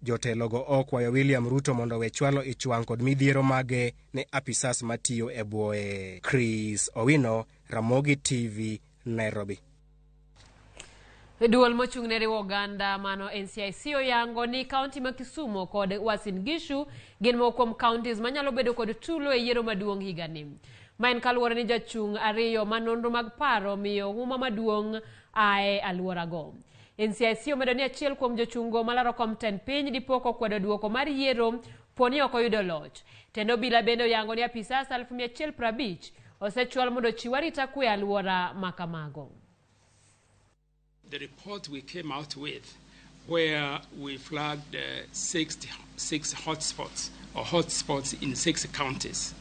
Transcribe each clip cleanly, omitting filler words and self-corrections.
Jotelogo okwayo William Ruto mondo we chwalo ichwang' kod midhiero mage ne apisas matiyo e bwoye. Chris Owino, Ramogi TV, Nairobi. Duol mochung'ne riwo oganda mano NCIC oyango ni kaunti ma Kisumu kod Uasin Gishu gin moko kuom counties manyalo bedo kod tulo e yiero maduong' higani. Ma en kaluwore ni jachung' ariyo manonro mag paro miyo huma maduong' ae aluorago. NCIC omedo ni achiel kuom jochung'go malaro komten piny dipoko kwedo duoko mar yiero poni ok oyudo loch. Tendo bila bende oyango ni apisas 150 osechwal mondo chiw arita kwe aluora makamago. The report we came out with, where we flagged 6 hotspots or hotspots in 6 counties.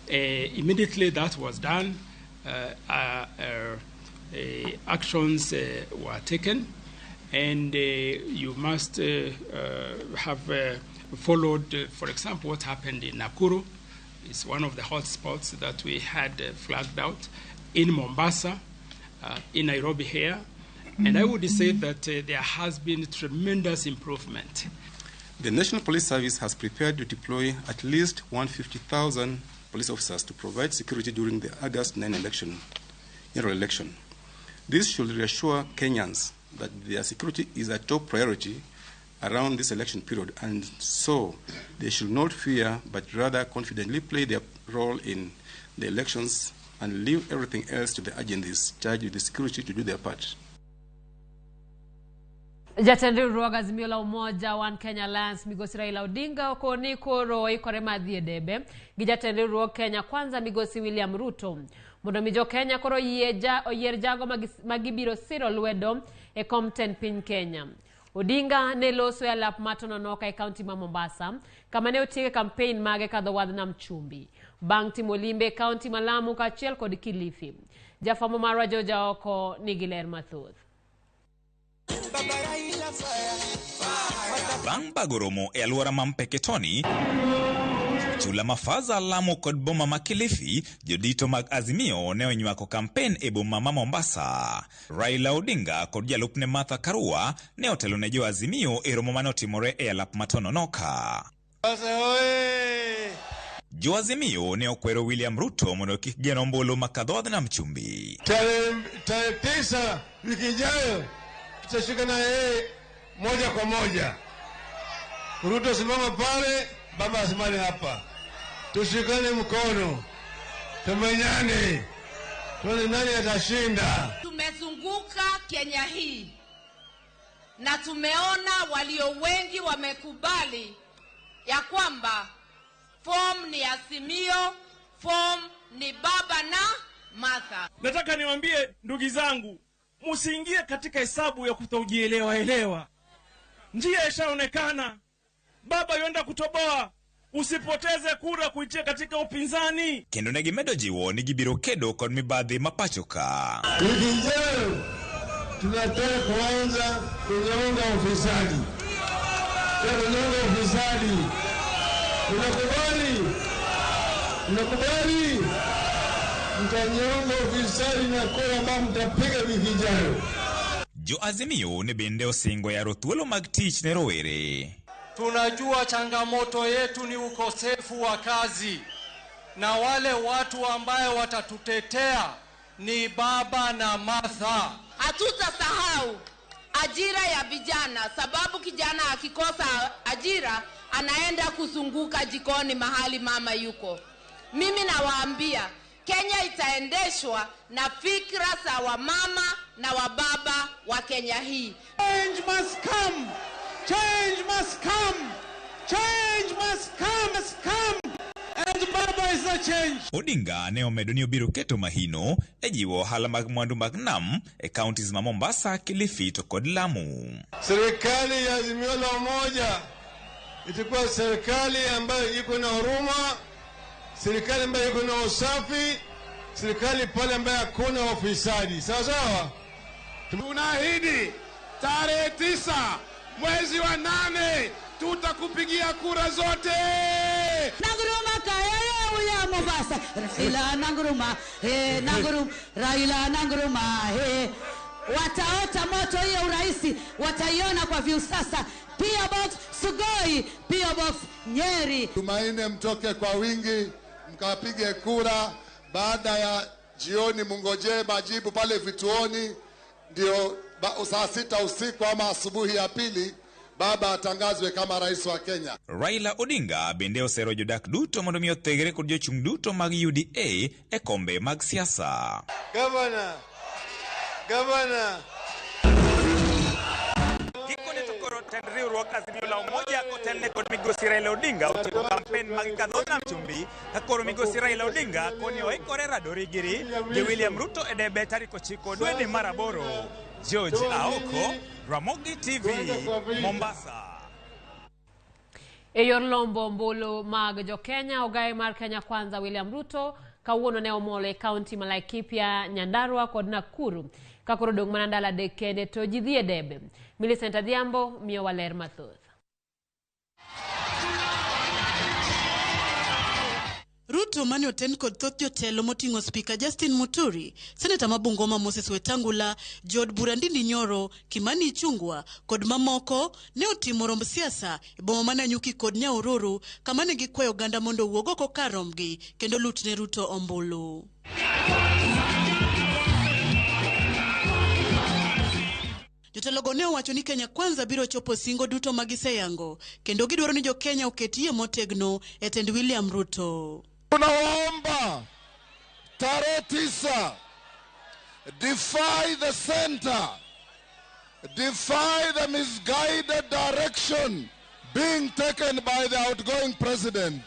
Immediately that was done, actions were taken, and you must have followed, for example, what happened in Nakuru. It's one of the hotspots that we had flagged out, in Mombasa, in Nairobi here. And I would say that there has been tremendous improvement. The National Police Service has prepared to deploy at least 150,000 police officers to provide security during the August 9 general election. This should reassure Kenyans that their security is a top priority around this election period, and so they should not fear but rather confidently play their role in the elections and leave everything else to the agencies charged with the security to do their part. Jatend riwruog Azimio la Umoja One Kenya Alliance Migosi Raila Odinga okoni koro ikore madhi e debe gi jatend riwruog Kenya Kwanza Migosi William Ruto mondo mi jo Kenya koro oyier jago magibiro siro lwedo e komten piny Kenya. Odinga ne loso e lap matononoka e kaunti ma Mombasa kama ne otieke campaign mage kadho wadh nam chumbi bang' timo limbe kaunti ma Lamu kaachiel kod Kilifi. Jafwambo marwa Joja Oko nigi ler mathoth. Bang' bagoromo e aluora Mampeketoni, chula mafaza Lamu kod boma ma Kilifi, jodito mag Azimio ne onywako kampen e boma ma Mombasa. Raila Odinga kod jalupne Martha Karua ne otelo ne jo Azimio e romo mane otimore e alap matononoka. Jo Azimio ne okwero William Ruto mondo kik gen ombulu makadho wadh nam chumbi. Tarehe 9 wiki ijayo tutashika na yeye moja kwa moja. Ruto simama pale, baba asimame hapa. Tushikane mkono. Tumenyane. Tuone nani atashinda. Tumezunguka Kenya hii na tumeona walio wengi wamekubali ya kwamba form ni Azimio, form ni baba na Martha. Nataka niwaambie ndugu zangu, musiingie katika hesabu ya kutojielewa. Njia ishaonekana. Baba yenda kutoboa. Usipoteze kura kuitia katika upinzani. Kendo negimedo jiwo ni gibiro kedo kod mibadhi mapachoka. Leo tunataka kuanza kunyonga ufisadi. Kunyonga ufisadi. Unakubali? Mtanyonga ufisadi na kura ambao mtapiga wiki ijayo. Jo Azimio ne bende osingo yaro thuolo mag tich ne rowere. Tunajua changamoto yetu ni ukosefu wa kazi, na wale watu ambaye watatutetea ni baba na Martha. Hatutasahau ajira ya vijana, sababu kijana akikosa ajira anaenda kuzunguka jikoni mahali mama yuko. Mimi nawaambia Kenya itaendeshwa na fikra za wamama na wababa wa Kenya hii. Change must come. Change must come. Change must come. And baba is the change. Odinga ne omedo ni obiro keto mahino e jiwo ohala mag mwandu mag nam e counties ma Mombasa, Kilifi to kod Lamu. Serikali ya Azimio la Umoja itakuwa serikali ambayo iko na huruma, serikali ambayo iko na usafi, serikali pale ambayo hakuna ufisadi. Sawa? Tunaahidi tarehe 9 mwezi wa 8 tutakupigia kura zote. Nanguruma kaya uya Mombasa. Raila nanguruma, Raila nanguruma, Wataota moto hiyo uraisi, wataiona kwa view sasa. Pia box, sugo Nyeri, PO Box Nyeri. Tumaini mtoke kwa wingi mkapige kura. Baada ya jioni mungojee majibu pale vituoni, ndio saa 6 usiku ama asubuhi ya pili baba atangazwe kama rais wa Kenya. Raila Odinga bende osero jodak duto mondo mi othegre kod jochung' duto mag UDA e kombe mag siasa. Gavana Gikone to koro tend riwruok Azimio la Umoja kotelne kod migosi Raila Odinga otimo kampen mag kadho nam chumbi ka koro migosi Raila Odinga koni oikore radore giri gi William Ruto e debe tarik 9 dwe ni mar 8. George Aoko, RAMOGI TV, Mombasa. E yor lombo mbolo mag jo Kenya, ogai mar Kenya Kwanza William Ruto kawuono ne omole kaunti ma Laikipia, Nyandarua kod Nakuru ka koro dong mana ndala adek kende to ji dhi e debe. Millicent Adhiambo miyo waler mathoth. Ruto mane oten kod thoth jotelo moting'o Speaker Justin Muturi, Senator ma Bungoma Moses Wetangula, Jod Burandini Nyoro, Kimani Ichung'wah kod mamoko ne otimo romb siasa e boma ma Nanyuki kod Nyahururu kama ne gikwayo oganda mondo owuog oko kar rombgi kendo lutne Ruto ombulu. Jotelogo ne owacho ni Kenya Kwanza biro chopo singo duto magiseyango kendo gidwaro ni jo Kenya oketie motegno e tend William Ruto. Tunawaomba tarehe 9, defy the center, defy the misguided direction being taken by the outgoing president.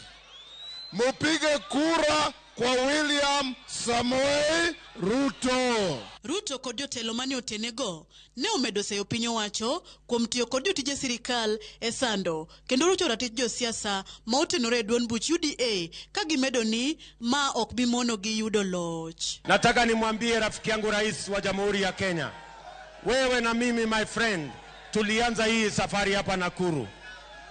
Mupige kura kwa William Samoei Ruto. Ruto kod jotelo mane otenego ne omedo seyo piny owacho kuom tiyo kod jotije sirikal e sando kendo rucho ratich josiasa ma otenore e duond buch UDA ka gimedo ni ma ok bi mono gi yudo loch. Nataka nimwambie rafiki yangu rais wa Jamhuri ya Kenya, wewe na mimi my friend tulianza hii safari hapa Nakuru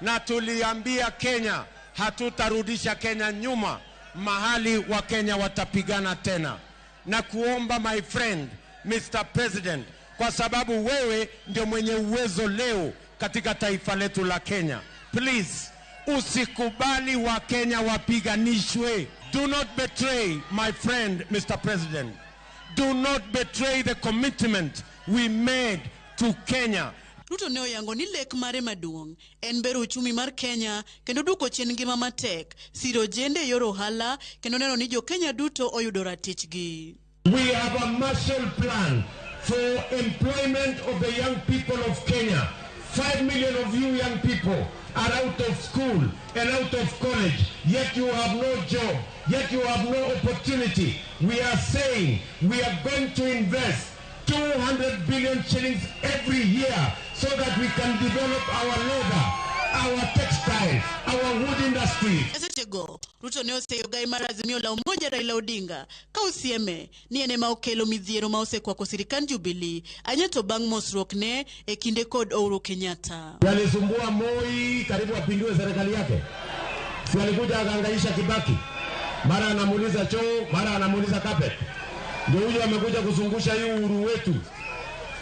na tuliambia Kenya hatutarudisha Kenya nyuma mahali wa Kenya watapigana tena. Na kuomba my friend Mr. President, kwa sababu wewe ndio mwenye uwezo leo katika taifa letu la Kenya, please usikubali wa Kenya wapiganishwe. Do not betray my friend Mr. President. Do not betray the commitment we made to Kenya. Ruto ne oyango ni lek mare maduong' en bero uchumi mar Kenya kendo duoko chien ngima matek, siro jende yor ohala kendo neno ni jo Kenya duto oyudo ratichgi. We have a Marshall Plan for employment of the young people of Kenya. 5 million of you young people are out of school and out of college, yet you have no job, yet you have no opportunity. We are saying we are going to invest 200 billion shillings every year so that we can develop our leather, our textile, our wood industry. Esechego, Ruto ne oseyo gai mar Azimio la Umoja Raila Odinga ka osieme ni ene ma okelo midhiero ma osekwako sirikand Jubilee anyato bang' mosruok ne e kinde kod Uhuru Kenyatta. Alisumbua Moi karibu apindue serikali yake. Si alikuja akaangaisha Kibaki. Mara anamuuliza choo, mara anamuuliza carpet. Ndio huyo amekuja kuzungusha hii uhuru wetu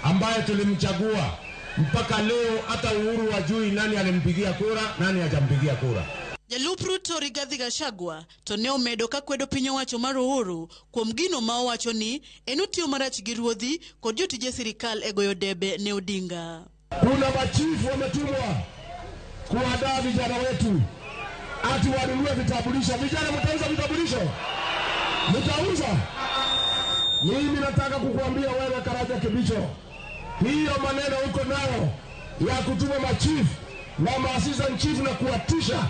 ambaye tulimchagua. Mpaka leo hata Uhuru wajui nani alimpigia kura, nani hajampigia kura. Jalup Ruto Rigathi Gachagua to ne omedo ka kwedo piny owacho mar Uhuru kuom gino ma owacho ni en otiyo marach gi ruodhi kod jotije sirikal e goyo debe ne Odinga. Kuna machifu wametumwa kuandaa vijana wetu ati wanunue vitambulisho. Vijana mtauza vitambulisho? Mtauza? Mimi nataka kukuambia wewe Karaja Kibicho, hiyo maneno uko nayo ya kutuma machifu na maafisa chifu na kuwatisha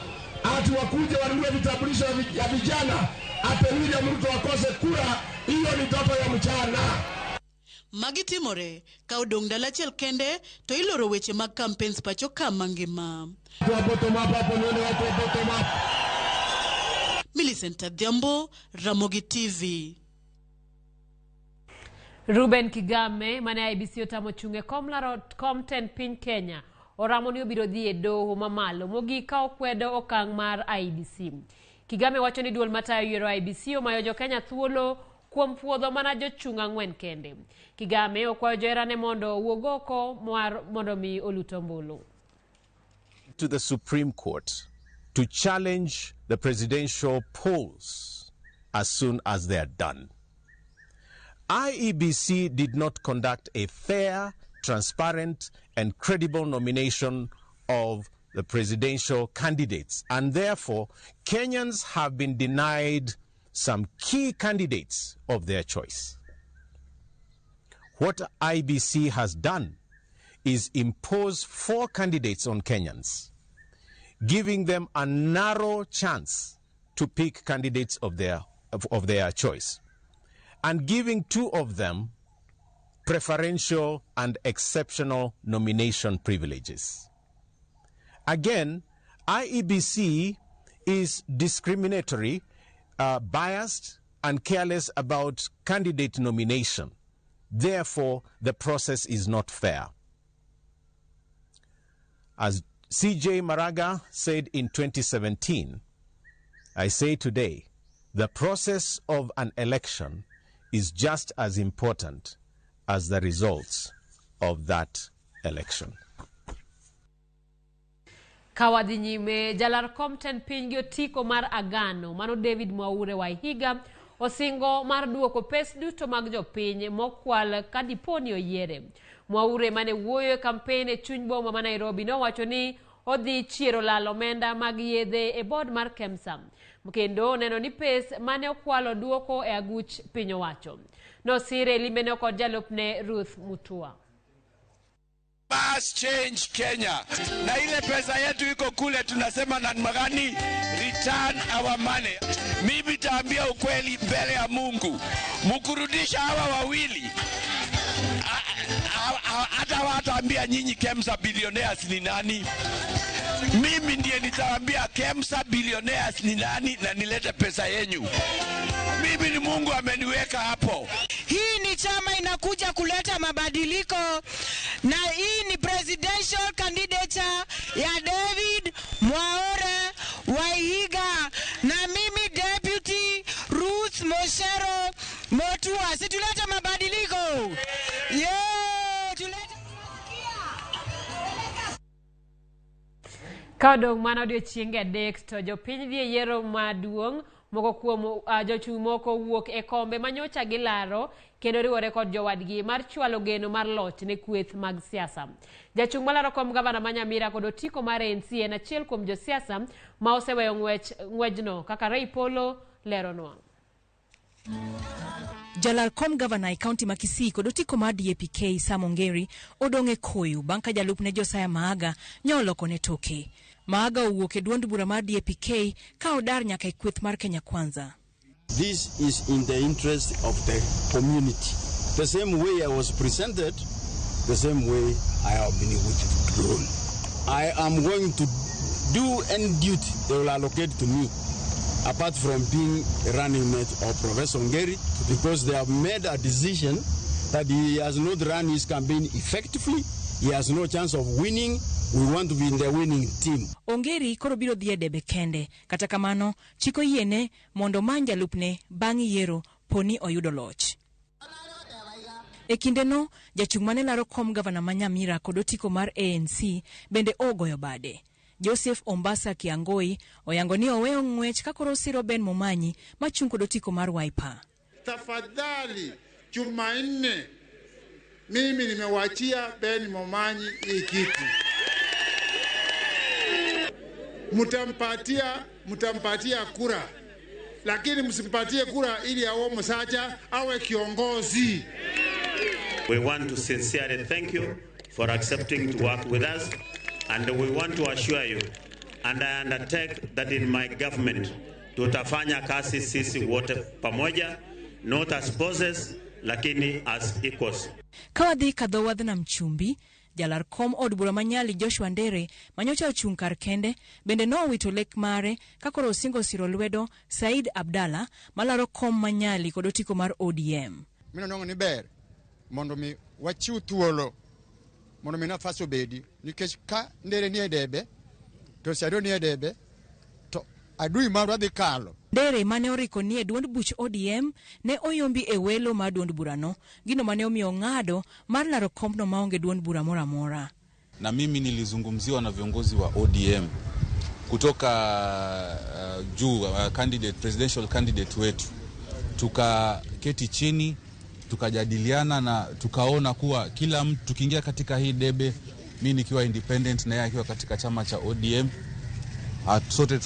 ati wakuja wanunue vitambulisho ya vijana ati William Ruto akose kura, hiyo ni ndoto ya mchana. Magitimore ka odong' dala achiel kende to iloro weche mag campaigns pacho ka mangima. Millicent Adhiambo, Ramogi TV. Ruben Kigame mane IBC otamo chunge kom ten piny Kenya oramo ni obiro dhi e doho mamalo mogik ka okwedo okang' mar IBC. Kigame wacho ni duol matayo yiero IBC omayo jo Kenya thuolo kuom puodho mana jochung' 4 kende. Kigame okwayo joherane mondo owuog oko mondo mi oluto ombulu. to the Supreme Court to challenge the presidential polls as soon as they are done. IEBC did not conduct a fair, transparent, and credible nomination of the presidential candidates, and therefore Kenyans have been denied some key candidates of their choice. What IEBC has done is impose 4 candidates on Kenyans, giving them a narrow chance to pick candidates of their choice, and giving 2 of them preferential and exceptional nomination privileges. Again, IEBC is discriminatory, biased, and careless about candidate nomination. Therefore, the process is not fair. As C.J. Maraga said in 2017, I say today, the process of an election is just as important as the results of that election. Kawadhi nyime, jalar komten pingi otiko mar agano, mano David Mwaure Waihiga, osingo mar duoko pes duto mag jopiny mokwal kadiponi oyiere. Mwaure mane wuoyo kampeni e chuny boma ma Nairobi nowacho ni odhi chiero lalo omenda mag yedhe e board mar KEMSA. Mkendo neno ni pes mane okwalo duoko e aguch piny owacho. Nosire limene kod jalupne Ruth Mutua. Must change Kenya. Na ile pesa yetu iko kule tunasema na magani return our money. Mimi taambia ukweli mbele ya Mungu. Mkurudisha hawa wawili. Hata wataambia nyinyi KEMSA billionaires ni nani? Mimi ndiye nitaambia KEMSA billionaires ni nani na nilete pesa yenyu. Mimi ni Mungu ameniweka hapo. Hii ni chama inakuja kuleta mabadiliko na hii ni presidential candidature ya David Mwaure Waihiga na mimi deputy Ruth Moshero Motua. Si tuleta mabadiliko? Tuleta. Kadong mana odiochienge adek to jopiny dhi e yiero maduong' moko kuom jochung' moko wuok e kombe manyocha gilaro kendo riwore kod jowadgi mar chwalo geno mar loch ne kweth mag siasa. Jachung' malaro kom gavana ma Nyamira kod otiko mar ANC en achiel kuom josiasa ma oseweyo ng'wejno kaka Ray Polo leronwa. Jalar kom gavana e kaunti ma Kisii kod otiko mar DAPK Samongeri odonge koyu banka jalupne Josiah Maaga nyoloko ne toke. Maaga owuok e duond bura mar DAPK ka odar nyaka e kweth mar Kenya Kwanza. This is in the interest of the community. The same way I was presented, the same way I have been withdrawn. I am going to do any duty they will allocate to me, apart from being a running mate of Professor Ongeri, because they have made a decision that he has not run his campaign effectively, he has no chance of winning. We want to be in the winning team. Ongeri koro biro dhi e debe kende, kata kamano chiko yiene mondo many jalupne bang' yiero poni oyudo loch. E kindeno, jachung' mane laro kom gavana ma Nyamira kod otiko mar ANC bende ogoyo bade. Joseph Ombasa Kiangoi oyango ni oweyo ng'wech ka koro siro Ben Momanyi machung' kod otiko mar Wiper. Tafadhali Jumanne mimi nimewachia Ben Momanyi hii kitu. Mutampatia kura, lakini msimpatie kura ili awe msacha awe kiongozi. We want to sincerely thank you for accepting to work with us, and we want to assure you, and I undertake that in my government tutafanya kazi sisi wote pamoja, not as bosses lakini as equals. Kawadhi kadhowadh na mchumbi, jalar kom od bura manyali Joshua Ndere manyocha ochung' kar kende bende no wito lek mare kakoro osingo siro lwedo Said Abdalla malaro kom manyali kod otiko mar ODM. Mino nongo ni ber mondo mi wachiu thuolo mondo mi nafas obedi nikech ka Ndere ni edebe to Sado ni edebe to adui marwa dhi kalo. Ndere mane oriko ni e duond buch ODM ne oyombi e welo mar duond burano, gino mane omiyo ng'ado mar laro kompno maonge duond bura mora mora. Na mimi nilizungumziwa na viongozi wa ODM kutoka presidential candidate wetu. Tukaketi chini, tukajadiliana na tukaona kuwa kila mtu tukiingia katika hii debe, mimi nikiwa independent na yeye akiwa katika chama cha ODM, sote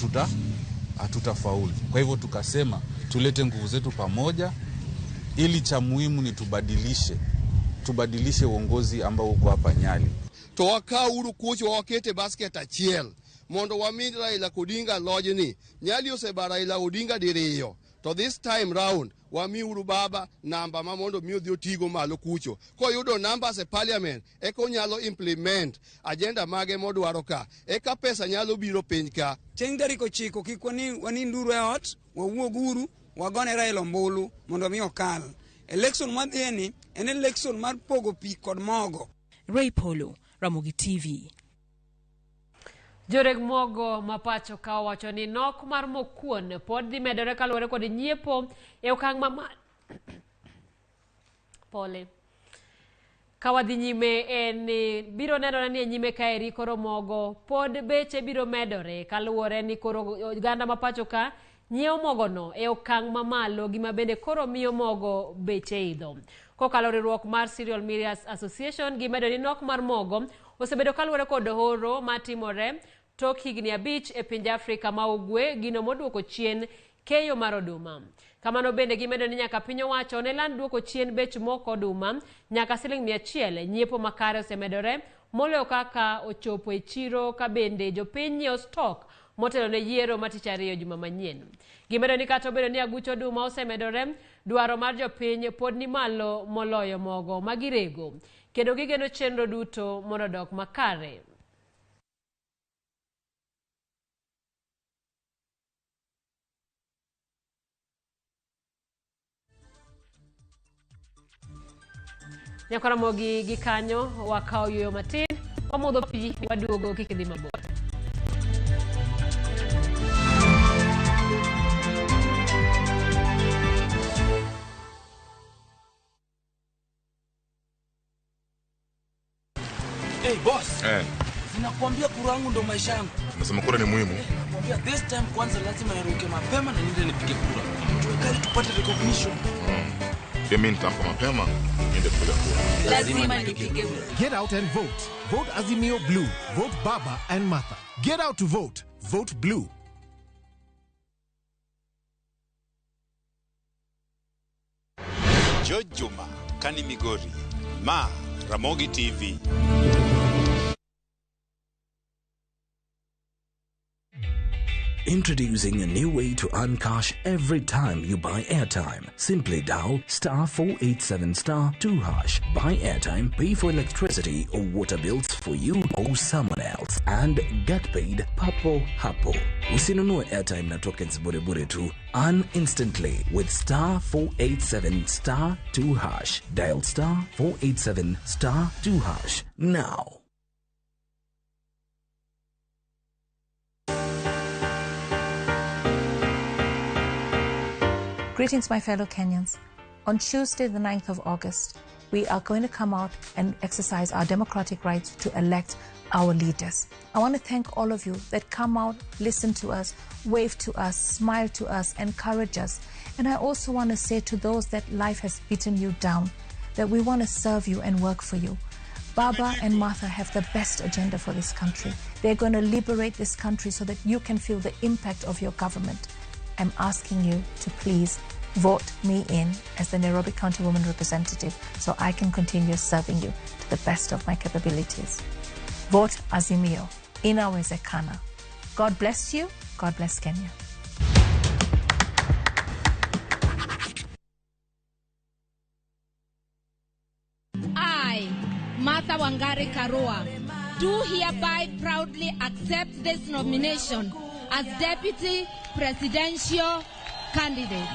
hatutafaulu. Kwa hivyo tukasema tulete nguvu zetu pamoja, ili cha muhimu ni tubadilishe uongozi ambao uko hapa Nyali. To wakauru kuch wakete basket achiel mondo wami Raila Odinga lojni. Nyali oseba Raila Odinga diriyo. To this time round wami uru baba namba ma mondo mi odhi otigo malo kucho. Koyudo numbers e parliament eko nyalo implement agenda mage modwaro ka. Eka pesa nyalo biro piny ka. Chieng' tarik 9 kik waninduru e ot, wawuog uru, wagone Raila ombulu mondo mi okal. Election madhieni en election mar pogo pi kod mogo. Ray Polo, Ramogi TV. Joreg mogo mapacho ka wacho ni nok mar mokuon pod dhi medore kaluwore kod nyiepo e okang' pole. Kawadhi nyime en biro nenore ni nyime kaeri koro mogo pod beche biro medore kaluwore ni koro ganda mapacho ka nyiewo mogo no e okang' mamalo gima bende koro miyo mogo beche idho. Kokalo riwruok mar Cereal Millers Association gimedo ni nok mar mogo osebedo kaluwore kod horo matimore tok higni 5 e pinje Afrika ma ugwe, gino moduoko chien keyo mar oduma. Kamano bende gimedo ni nyaka piny owacho ne land duoko chien bech moko oduma nyaka $100, nyiepo makare osemedore moloyo kaka ochopo e chiro ka bende jopiny nyiewo stock motelo ne yiero matich ariyo juma manyien. Gimedo ni kata obedo ni aguch oduma osemedore, dwaro mar jopiny pod ni malo moloyo mogo magirego, kendo gigeno chenro duto mondo odok makare. Nyakora mogi gikanyo wakao yuyo matin, wamudho pi waduogo kikidhi mabor. Hey boss. Ninakwambia kura yangu ndo maisha yangu. Unasema kura ni muhimu? Nakwambia this time kwanza lazima niruke mapema na niende nipige kura. Tuwekali tupate recognition. Mimi nitampa mapema niende kupiga kura. Lazima nipige kura. Get out and vote. Vote Azimio Blue. Vote Baba and Martha. Get out to vote. Vote Blue. George Juma, Kani Migori, Ramogi TV. Introducing a new way to earn cash every time you buy airtime. Simply dial *487*2#. Buy airtime, pay for electricity or water bills for you or someone else, and get paid papo hapo. Usinunue airtime na tokens bure bure tu. Earn instantly with *487*2#. Dial *487*2# now. Greetings, my fellow Kenyans. On Tuesday, the 9th of August, we are going to come out and exercise our democratic rights to elect our leaders. I want to thank all of you that come out, listen to us, wave to us, smile to us, encourage us. And I also want to say to those that life has beaten you down, that we want to serve you and work for you. Baba and Martha have the best agenda for this country. They're going to liberate this country so that you can feel the impact of your government. I'm asking you to please vote me in as the Nairobi County Woman Representative so I can continue serving you to the best of my capabilities. Vote Azimio. Inawezekana. God bless you. God bless Kenya. I, Martha Wangari Karua, do hereby proudly accept this nomination as Deputy Presidential Candidate.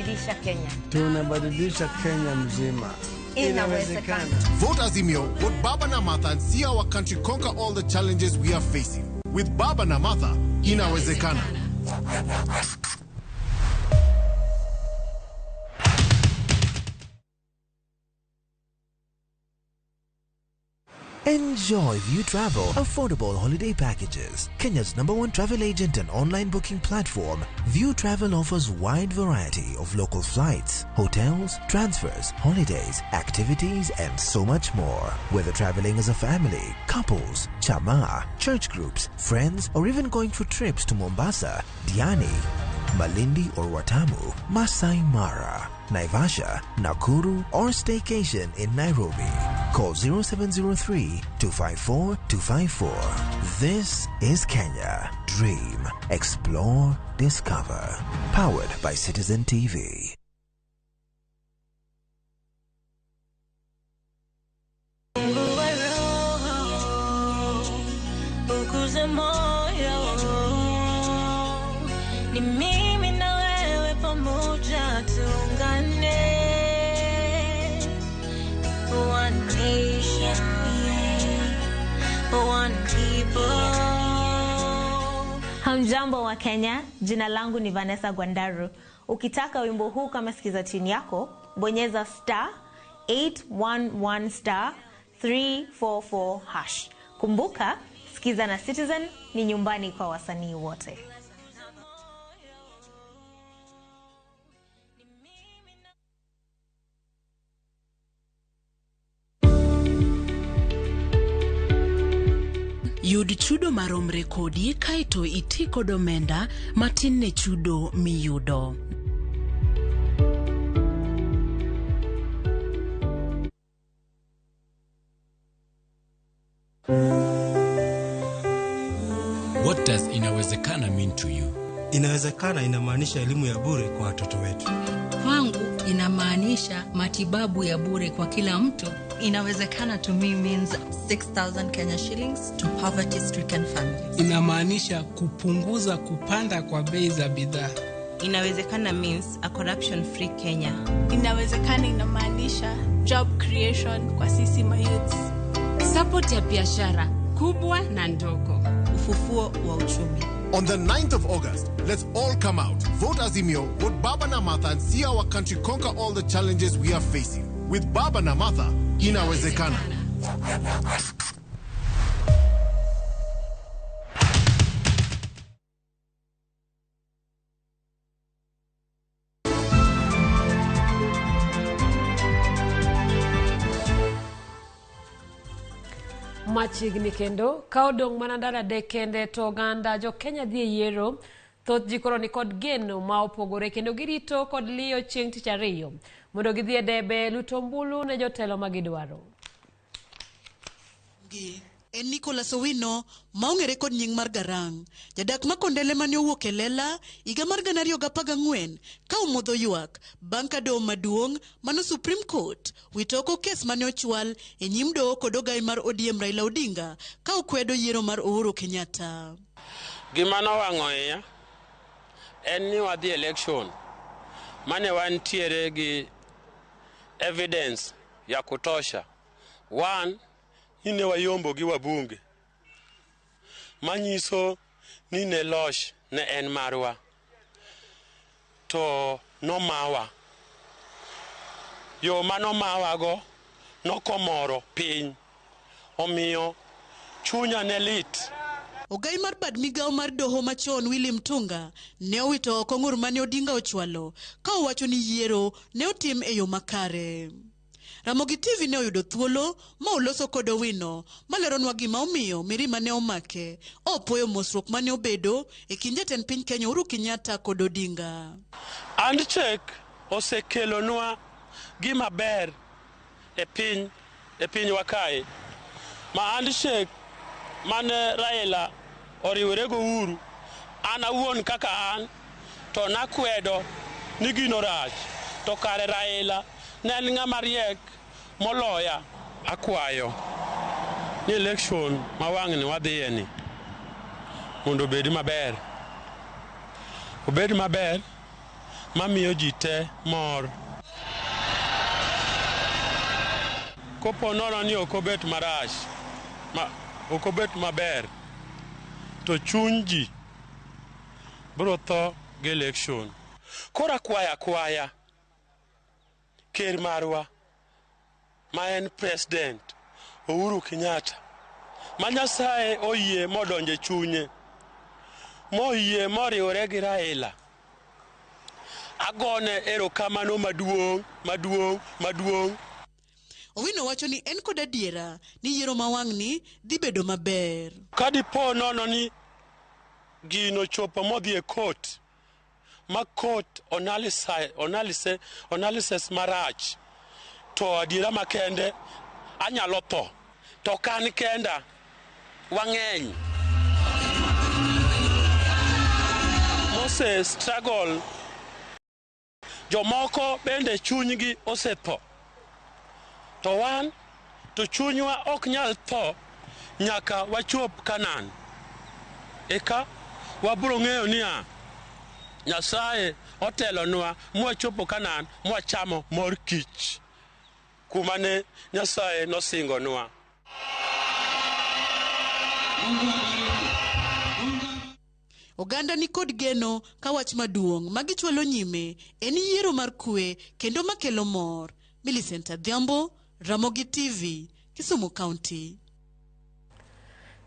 tunabadilisha Kenya. Tunabadilisha Kenya mzima. Inawezekana. Vote Azimio, vote Baba na Martha and see our country conquer all the challenges we are facing. With Baba na Martha, inawezekana. Enjoy View Travel affordable holiday packages. Kenya's #1 travel agent and online booking platform, View Travel offers wide variety of local flights, hotels, transfers, holidays, activities, and so much more. Whether traveling as a family, couples, chama, church groups, friends, or even going for trips to Mombasa, Diani, Malindi or Watamu, Masai Mara, Naivasha, Nakuru, or staycation in Nairobi. Call 0703-254-254. This is Kenya. Dream, explore, discover. Powered by Citizen TV. Hamjambo wa Kenya, jina langu ni Vanessa Gwandaru. Ukitaka wimbo huu kama sikiza chini yako, bonyeza *811 *344#. Kumbuka, sikiza na Citizen ni nyumbani kwa wasanii wote. Yud chudo maromre kodi kaito itiko domenda matinne chudo miyudo. What does inawezekana mean to you? Inawezekana inamaanisha elimu ya bure kwa watoto wetu. Kwangu inamaanisha matibabu ya bure kwa kila mtu. Inawezekana to me means 6,000 Kenya shillings to poverty-stricken families. Inamaanisha kupunguza kupanda kwa bei za bidhaa. Inawezekana means a corruption-free Kenya. Inawezekana inamaanisha job creation kwa sisi mayouths. Support ya biashara kubwa na ndogo. Ufufuo wa uchumi. On the 9th of August, let's all come out. Vote Azimio, vote Baba na Martha and see our country conquer all the challenges we are facing. With Baba na Martha, inawezekana. Machigni kendo, kaodong manandara dekende to ganda jo Kenya dhie yiero, thoth jikoro ni kod geno ma opogore kendo girito kod liyo chieng' tich ariyo mondo gidhie debe luto mbulu ne jotelo magidwaro. En Nicholas Owino maongere kod nying mar Garang, jadak makondele mane owuok e lela higa mar 2014 ka omodho ywak bang' ka doho maduong' mano Supreme Court witoko kes mane ochwal e nyim doho kod ogai mar ODM Raila Odinga ka okwedo yiero mar Uhuru Kenyatta. Gima nowang'o iya en ni wadhi election mane wantiere gi evidence ya kutosha. One, ine wayombo gi wabunge manyiso ni ne losh ne en marwa to no mawa yo mano mawa go no komoro piny omiyo chunya ne lit. Ogai mar bad migao mar doho machon William Tunga ne owito oko ng'ur mane Odinga ochwalo ka owacho ni yiero ne otim e yo makare. Ramogi TV ne oyudo thuolo ma oloso kod Owino maleronwa gima omiyo mirima ne omake opoyo mosruok mane obedo e kind jatend piny Kenya Uhuru Kenyatta kod Odinga. Handshake osekelonwa gima ber e piny wakae. Ma handshake mane Raila oriwore go Uhuru, an awuon kaka an to nakwedo ni gino rach, to kare Raila ne en ng'ama riek moloya. Akwayo ni election ma wang'ni wadhiye ni mondo obed maber mamiyo ji te mor. Kopo nono ni okobet marach, okobet maber, to chuny ji biro tho gi election. Kora kwaya ker marwa ma en president Uhuru Kenyatta, ma Nyasaye oyie modonje chunye, moyie moriwore gi Raila. Agone erokamano maduong'. Owino wacho ni en kod adiera ni yiero mawang'ni dhi bedo maber. Kadipo nono ni gino chopo modhi e court, ma court analysis marach, to adiera makende anyalo tho, to kan kenda wang'eny. Mose struggle, jomoko bende chunygi osetho, to wan to chunywa ok nyal tho nyaka wachop Kanan. Eka wabiro ng'eyo niya, Nyasaye otelonwa mwachopo Kanan, mwachamo mor kich kuma ne Nyasaye nosingonwa. Oganda ni kod geno ka wach maduong' magichwalo nyime en yiero mar kwe kendo makelo mor. Millicent Adhiambo, Ramogi TV, Kisumu County.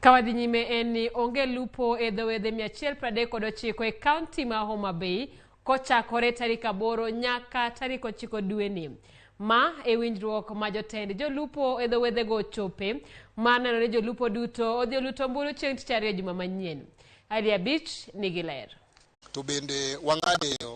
Kawadhi nyime en ni onge lupo e dhowedhe 139 e kaunti ma Homa Bay kochakore tarik 8 nyaka tarik 9 dweni. Ma e winjruok ma jotend jolupo e dhowedhe go chope, ma neno ni jolupo duto odhi luto mbulu chieng' Tich Ariyo juma manyien. Adia Beach nigi ler. To bende wang'ade